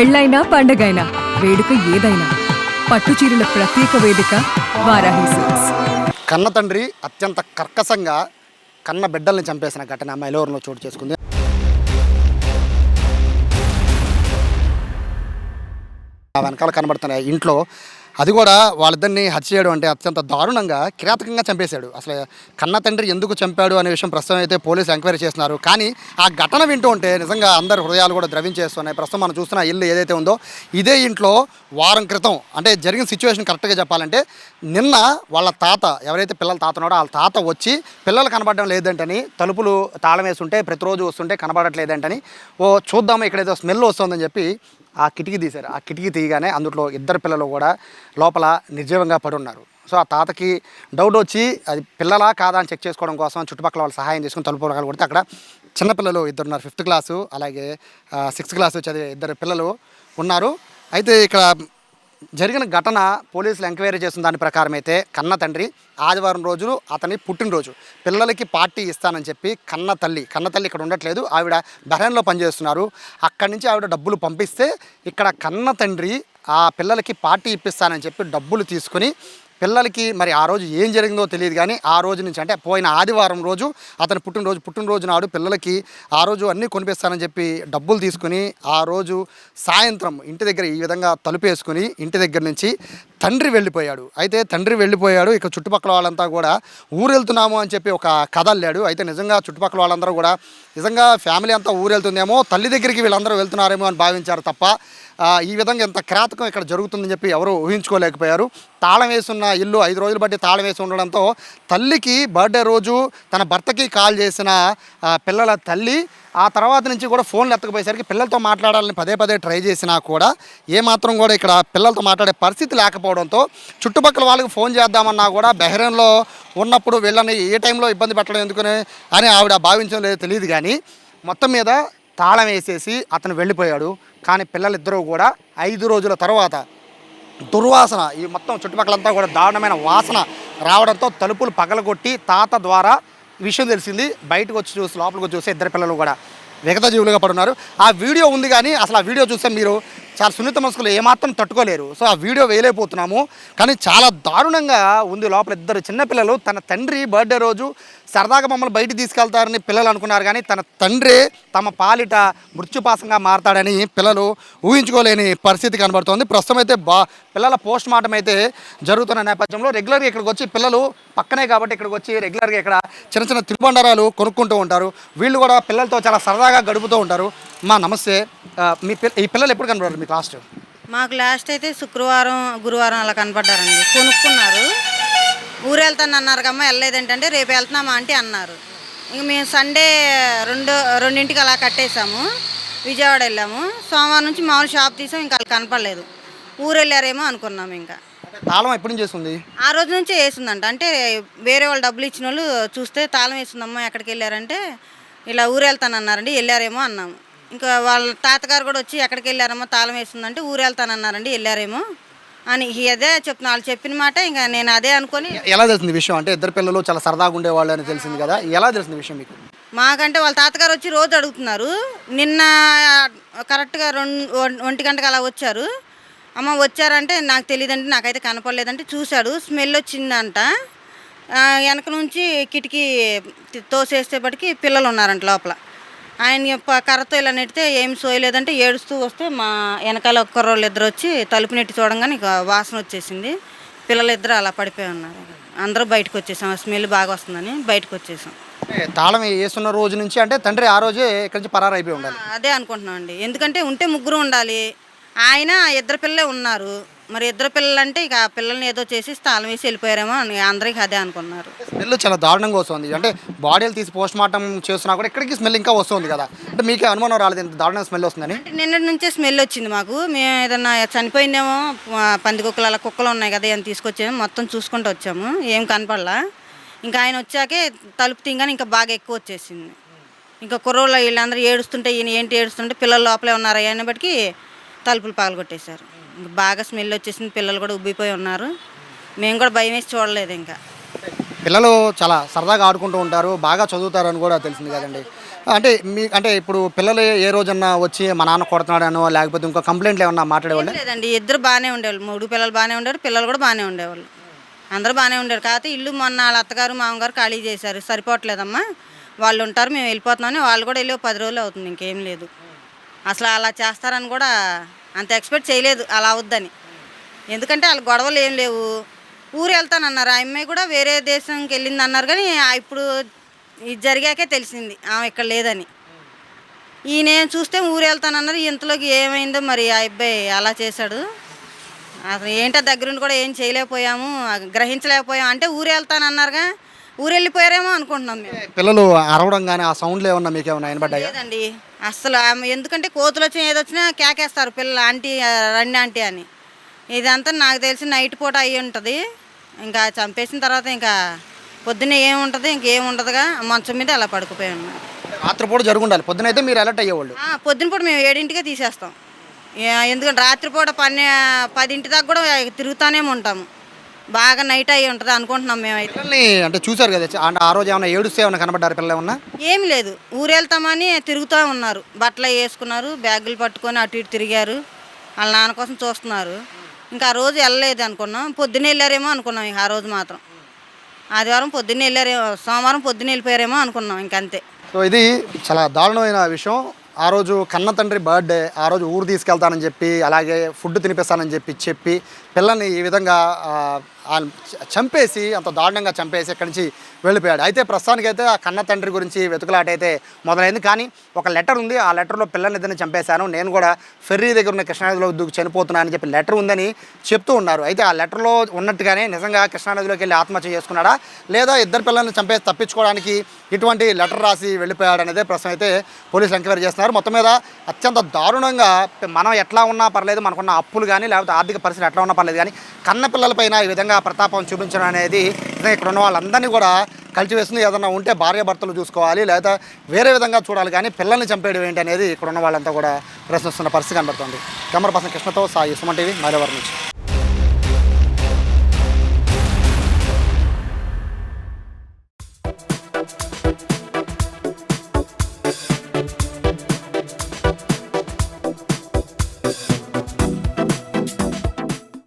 పెళ్ళైనా పండగైనా వేడుక ఏదైనా పట్టుచీరల ప్రత్యేక వేదిక వారాహి సిల్క్స్. కన్న తండ్రి అత్యంత కర్కశంగా కన్న బిడ్డల్ని చంపేసిన ఘటన మైలవరంలో చోటు చేసుకుంది. ఆ వెనకాల కనబడుతున్న ఇంట్లో అది కూడా వాళ్ళిద్దరిని హత్య చేయడం అంటే అత్యంత దారుణంగా కిరాతకంగా చంపేశాడు. అసలు కన్న తండ్రి ఎందుకు చంపాడు అనే విషయం ప్రస్తుతం అయితే పోలీసులు ఎంక్వైరీ చేస్తున్నారు. కానీ ఆ ఘటన వింటూ ఉంటే నిజంగా అందరి హృదయాలు కూడా ద్రవించేస్తున్నాయి. ప్రస్తుతం మనం చూస్తున్న ఇల్లు ఏదైతే ఉందో ఇదే ఇంట్లో వారం క్రితం అంటే జరిగిన సిచ్యువేషన్ కరెక్ట్గా చెప్పాలంటే నిన్న వాళ్ళ తాత ఎవరైతే పిల్లల తాత ఉన్నాడో వాళ్ళ తాత వచ్చి పిల్లలు కనబడడం లేదంటని తలుపులు తాళం వేస్తుంటే ప్రతిరోజు వస్తుంటే కనబడట్లేదంటని చూద్దాము ఇక్కడ ఏదో స్మెల్ వస్తుందని చెప్పి ఆ కిటికీ తీశారు. ఆ కిటికీ తీయగానే అందులో ఇద్దరు పిల్లలు కూడా లోపల నిర్జీవంగా పడి ఉన్నారు. సో ఆ తాతకి డౌట్ వచ్చి అది పిల్లలా కాదా అని చెక్ చేసుకోవడం కోసం చుట్టుపక్కల వాళ్ళు సహాయం చేసుకుని తలుపు రకాలు కొడితే అక్కడ చిన్నపిల్లలు ఇద్దరు ఉన్నారు. 5th క్లాసు అలాగే 6th క్లాసు చదివే ఇద్దరు పిల్లలు ఉన్నారు. అయితే ఇక్కడ జరిగిన ఘటన పోలీసులు ఎంక్వైరీ చేసిన దాని ప్రకారం అయితే కన్న తండ్రి ఆదివారం రోజు అతని పుట్టినరోజు పిల్లలకి పార్టీ ఇస్తానని చెప్పి కన్న తల్లి ఇక్కడ ఉండట్లేదు, ఆవిడ బహ్రెయిన్లో పనిచేస్తున్నారు. అక్కడి నుంచి ఆవిడ డబ్బులు పంపిస్తే ఇక్కడ కన్న తండ్రి ఆ పిల్లలకి పార్టీ ఇప్పిస్తానని చెప్పి డబ్బులు తీసుకుని పిల్లలకి మరి ఆ రోజు ఏం జరిగిందో తెలియదు కానీ ఆ రోజు నుంచి అంటే పోయిన ఆదివారం రోజు అతని పుట్టినరోజు నాడు పిల్లలకి ఆ రోజు అన్నీ కొనిపిస్తానని చెప్పి డబ్బులు తీసుకుని ఆ రోజు సాయంత్రం ఇంటి దగ్గర ఈ విధంగా తలుపేసుకుని ఇంటి దగ్గర నుంచి తండ్రి వెళ్ళిపోయాడు. అయితే తండ్రి వెళ్ళిపోయాడు. ఇక చుట్టుపక్కల వాళ్ళంతా కూడా ఊరెళ్తున్నాము అని చెప్పి ఒక కథ అల్లాడు. అయితే నిజంగా చుట్టుపక్కల వాళ్ళందరూ కూడా నిజంగా ఫ్యామిలీ అంతా ఊరెళ్తుందేమో తల్లి దగ్గరికి వీళ్ళందరూ వెళ్తున్నారేమో అని భావించారు తప్ప ఈ విధంగా ఎంత కిరాతకం ఇక్కడ జరుగుతుందని చెప్పి ఎవరు ఊహించుకోలేకపోయారు. తాళం వేసున్న ఇల్లు 5 రోజులు బట్టి తాళం వేసి ఉండడంతో తల్లికి బర్త్డే రోజు తన భర్తకి కాల్ చేసిన పిల్లల తల్లి ఆ తర్వాత నుంచి కూడా ఫోన్లు ఎత్తకపోయేసరికి పిల్లలతో మాట్లాడాలని పదే ట్రై చేసినా కూడా ఏమాత్రం కూడా ఇక్కడ పిల్లలతో మాట్లాడే పరిస్థితి లేకపోవడంతో చుట్టుపక్కల వాళ్ళకి ఫోన్ చేద్దామన్నా కూడా బహ్రెయిన్లో ఉన్నప్పుడు వీళ్ళని ఏ టైంలో ఇబ్బంది పెట్టడం ఎందుకని అని ఆవిడ భావించడం లేదో తెలియదు. కానీ మొత్తం మీద తాళం వేసేసి అతను వెళ్ళిపోయాడు. కానీ పిల్లలిద్దరూ కూడా 5 రోజుల తర్వాత దుర్వాసన ఈ మొత్తం చుట్టుపక్కలంతా కూడా దారుణమైన వాసన రావడంతో తలుపులు పగలగొట్టి తాత ద్వారా విషయం తెలిసింది. బయటకు వచ్చి చూసి లోపలికి వచ్చి చూస్తే ఇద్దరు పిల్లలు కూడా విగత జీవులుగా పడున్నారు. ఆ వీడియో ఉంది కానీ అసలు ఆ వీడియో చూస్తే మీరు చాలా సున్నిత మనసులు ఏమాత్రం తట్టుకోలేరు. సో ఆ వీడియో వేయలేకపోతున్నాము కానీ చాలా దారుణంగా ఉంది. లోపల ఇద్దరు చిన్నపిల్లలు తన తండ్రి బర్త్డే రోజు సరదాగా మమ్మల్ని బయటికి తీసుకెళ్తారని పిల్లలు అనుకున్నారు కానీ తన తండ్రి తమ పాలిట మృత్యుపాసంగా మారతాడని పిల్లలు ఊహించుకోలేని పరిస్థితి కనబడుతోంది. ప్రస్తుతం అయితే పిల్లల పోస్ట్ మార్టం అయితే జరుగుతున్న నేపథ్యంలో రెగ్యులర్గా ఇక్కడికి వచ్చి పిల్లలు పక్కనే కాబట్టి ఇక్కడికి వచ్చి రెగ్యులర్గా ఇక్కడ చిన్న తినుబండారాలు కొనుక్కుంటూ ఉంటారు. వీళ్ళు కూడా పిల్లలతో చాలా సరదాగా గడుపుతూ ఉంటారు. మా నమస్తే, ఈ పిల్లలు ఎప్పుడు కనబడారు మీకు లాస్ట్? మాకు లాస్ట్ అయితే శుక్రవారం గురువారం అలా కనపడ్డారండి. కొనుక్కున్నారు. ఊరు వెళ్తాను అన్నారు కమ్మ, వెళ్ళలేదేంటంటే రేపు వెళ్తున్నామా అంటే అన్నారు. ఇంక మేము సండే 2 అలా కట్టేసాము. విజయవాడ వెళ్ళాము. సోమవారం నుంచి మామూలు షాప్ తీసాం. ఇంకా వాళ్ళు కనపడలేదు. ఊరు వెళ్ళారేమో అనుకున్నాము. ఇంకా తాళం ఎప్పటి నుంచి వేస్తుంది? ఆ రోజు నుంచే వేసిందంట. అంటే వేరే వాళ్ళు డబ్బులు ఇచ్చిన వాళ్ళు చూస్తే తాళం వేస్తుందమ్మా ఎక్కడికి వెళ్ళారంటే ఇలా ఊరు వెళ్తాను అన్నారండి, వెళ్ళారేమో అన్నాము. ఇంకా వాళ్ళ తాతగారు కూడా వచ్చి ఎక్కడికి వెళ్ళారమ్మా తాళం వేస్తుందంటే ఊరు వెళ్తానన్నారండి, వెళ్ళారేమో అని అదే చెప్తున్నా. వాళ్ళు చెప్పిన మాట ఇంకా నేను అదే అనుకొని. ఎలా తెలిసింది విషయం? అంటే ఇద్దరు పిల్లలు చాలా సరదాగా ఉండేవాళ్ళు అని తెలిసింది కదా, ఎలా తెలిసింది విషయం మీకు? మాకంటే వాళ్ళ తాతగారు వచ్చి రోజు అడుగుతున్నారు. నిన్న కరెక్ట్గా 1 గంటకు అలా వచ్చారు. అమ్మ వచ్చారంటే నాకు తెలియదంటే నాకైతే కనపడలేదంటే చూశాడు. స్మెల్ వచ్చిందంట. వెనక నుంచి కిటికీ తోసేసేపటికి పిల్లలు ఉన్నారంట లోపల. ఆయన కర్రతో ఇలా నెట్టితే ఏమి సోయలేదంటే ఏడుస్తూ వస్తే మా వెనకాల కుర్రోళ్ళు ఇద్దరు వచ్చి తలుపు నెట్టి చూడంగానే వాసన వచ్చేసింది. పిల్లలిద్దరు అలా పడిపోయి ఉన్నారు. అందరూ బయటకు వచ్చేసాం. స్మెల్ బాగా వస్తుందని బయటకు వచ్చేసాం. తాళం వేస్తున్న రోజు నుంచి అంటే తండ్రి ఆ రోజే ఇక్కడి నుంచి పరారు అయిపోయి ఉండాలి. అదే అనుకుంటున్నాం అండి. ఎందుకంటే ఉంటే ముగ్గురు ఉండాలి. ఆయన 2 పిల్లలే ఉన్నారు. మరి 2 పిల్లలు అంటే ఇక ఆ పిల్లల్ని ఏదో చేసి తాళం వేసి వెళ్ళిపోయారేమో అని అందరికీ అదే అనుకున్నారు. స్మెల్ చాలా దారుణంగా వస్తుంది. అంటే బాడీలు తీసి పోస్ట్ మార్టం చేస్తున్నా కూడా ఇక్కడికి స్మెల్ ఇంకా వస్తుంది కదా, అంటే మీకే అనుమానం రాలేదు ఇంత దారుణంగా స్మెల్ వస్తుందని? నిన్నటి నుంచే స్మెల్ వచ్చింది మాకు. మేము ఏదన్నా చనిపోయిందేమో, పందికొక్కలు అలా కుక్కలు ఉన్నాయి కదా అని తీసుకొచ్చాము. మొత్తం చూసుకుంటూ వచ్చాము, ఏం కనపడలా. ఇంకా ఆయన వచ్చాకే తలుపు తీయగానే ఇంకా బాగా ఎక్కువ వచ్చేసింది. ఇంకా కుర్రోళ్ళు వీళ్ళందరూ ఏడుస్తుంటే ఈయన ఏంటి ఏడుస్తుంటే పిల్లలు లోపలే ఉన్నారు అయిన బట్టి తలుపులు పగలగొట్టేశారు. బాగా స్మెల్ వచ్చేసింది. పిల్లలు కూడా ఉబ్బిపోయి ఉన్నారు. మేము కూడా భయం వేసి చూడలేదు. ఇంకా పిల్లలు చాలా సరదాగా ఆడుకుంటూ ఉంటారు, బాగా చదువుతారు అని కూడా తెలిసింది కదండి. అంటే అంటే ఇప్పుడు పిల్లలు ఏ రోజన్నా వచ్చి మా నాన్న కొడుతున్నాడనో లేకపోతే ఇంకో కంప్లైంట్లు ఏమన్నా మాట్లాడేవాళ్ళు? లేదండి, ఇద్దరు బాగానే ఉండేవాళ్ళు. 3 పిల్లలు బాగానే ఉండేవారు, పిల్లలు కూడా బాగానే ఉండేవాళ్ళు. అందరూ బాగానే ఉండేవారు. కాకపోతే ఇల్లు మొన్న వాళ్ళ అత్తగారు మామగారు ఖాళీ చేశారు. సరిపోవట్లేదమ్మా, వాళ్ళు ఉంటారు, మేము వెళ్ళిపోతున్నామని. వాళ్ళు కూడా వెళ్ళి 10 రోజులు అవుతుంది, ఇంకేం లేదు. అసలు అలా చేస్తారని కూడా అంత ఎక్స్పెక్ట్ చేయలేదు అలా అవుద్దని. ఎందుకంటే వాళ్ళ గొడవలు ఏం లేవు. ఊరు వెళ్తానన్నారు, ఆ అమ్మాయి కూడా వేరే దేశంకి వెళ్ళింది అన్నారు. కానీ ఇప్పుడు ఇది జరిగాకే తెలిసింది ఆమె ఇక్కడ లేదని. ఈయన చూస్తే ఊరు వెళ్తానన్నారు, ఇంతలోకి ఏమైందో మరి ఆ అబ్బాయి అలా చేశాడు. అసలు ఏంటో దగ్గరుండి కూడా ఏం చేయలేకపోయాము, గ్రహించలేకపోయాము. అంటే ఊరు వెళ్తానన్నారుగా, ఊరు వెళ్ళిపోయారేమో అనుకుంటున్నాం మేము. పిల్లలు అరవడం కానీ ఆ సౌండ్లు ఏమన్నా మీకు ఏమన్నా వినపడ్డాయా? లేదండి అసలు. ఎందుకంటే కోతులు వచ్చినా ఏదొచ్చినా కేకేస్తారు పిల్లలు, ఆంటీ రండి ఆంటీ అని. ఇదంతా నాకు తెలిసి నైట్ పూట అయ్యి ఉంటుంది. ఇంకా చంపేసిన తర్వాత ఇంకా పొద్దున్నే ఏముంటుంది, ఇంకేముండదుగా, మంచం మీద అలా పడుకుపోయి ఉన్నాం. రాత్రిపూట జరుగుండాలి, పొద్దున అయితే మీరు అలర్ట్ అయ్యేవాళ్ళు. పొద్దున పూట మేము 7ంటికే తీసేస్తాం. ఎందుకంటే రాత్రిపూట 10 దాకా కూడా తిరుగుతానే ఉంటాము. బాగా నైట్ అయ్యి ఉంటుంది అనుకుంటున్నాం మేమైతే. పిల్లల్ని అంటే చూసారు కదా, అంటే ఆ రోజు ఏమైనా ఏడుస్తే ఏమైనా కనబడ్డారు పిల్లలు ఏమన్నా? ఏం లేదు, ఊరు వెళ్తామని తిరుగుతూ ఉన్నారు. బట్టలు వేసుకున్నారు, బ్యాగులు పట్టుకొని అటు ఇటు తిరిగారు. వాళ్ళ నాన్న కోసం చూస్తున్నారు. ఇంకా ఆ రోజు వెళ్ళలేదు అనుకున్నాం, పొద్దున్నే వెళ్ళారేమో అనుకున్నాం. ఇంకా ఆ రోజు మాత్రం ఆదివారం పొద్దున్నే వెళ్ళారేమో, సోమవారం పొద్దున్నే వెళ్ళిపోయారేమో అనుకున్నాం, ఇంకంతే. సో ఇది చాలా దారుణమైన విషయం. ఆ రోజు కన్న తండ్రి బర్త్డే, ఆ రోజు ఊరు తీసుకెళ్తానని చెప్పి, అలాగే ఫుడ్ తినిపిస్తానని చెప్పి పిల్లల్ని ఈ విధంగా చంపేసి, అంత దారుణంగా చంపేసి ఇక్కడి నుంచి వెళ్ళిపోయాడు. అయితే ప్రస్తుతానికైతే ఆ కన్న తండ్రి గురించి వెతుకులాట అయితే మొదలైంది. కానీ ఒక లెటర్ ఉంది, ఆ లెటర్లో పిల్లల్ని ఇద్దరిని చంపేశాను, నేను కూడా ఫెర్రీ దగ్గర ఉన్న కృష్ణానదిలో దూకి చనిపోతున్నానని చెప్పి లెటర్ ఉందని చెప్తూ ఉన్నారు. అయితే ఆ లెటర్లో ఉన్నట్టుగానే నిజంగా కృష్ణానదిలోకి వెళ్ళి ఆత్మహత్య చేసుకున్నాడా, లేదా ఇద్దరు పిల్లల్ని చంపేసి తప్పించుకోవడానికి ఇటువంటి లెటర్ రాసి వెళ్ళిపోయాడు అనేది ప్రస్తుతం అయితే పోలీసులు ఎంక్వైరీ చేస్తున్నారు. మొత్తం మీద అత్యంత దారుణంగా, మనం ఎట్లా ఉన్నా పర్లేదు, మనకున్న అప్పులు కానీ లేకపోతే ఆర్థిక పరిస్థితి ఎట్లా ఉన్నా పర్లేదు, కానీ కన్న పిల్లలపైన ఈ విధంగా ప్రతాపం చూపించడం అనేది ఇక్కడ ఉన్న వాళ్ళందరినీ కూడా కలిసివేస్తుంది. ఏదన్నా ఉంటే భార్యాభర్తలు చూసుకోవాలి, లేదా వేరే విధంగా చూడాలి, కానీ పిల్లల్ని చంపేయడం ఏంటి అనేది ఇక్కడ ఉన్న వాళ్ళంతా కూడా ప్రశ్నిస్తున్న పరిస్థితి కనబడుతుంది. కెమెరా పర్సన్ కృష్ణతో సాయి, సుమన్ టీవీ, మైలవరం నుంచి.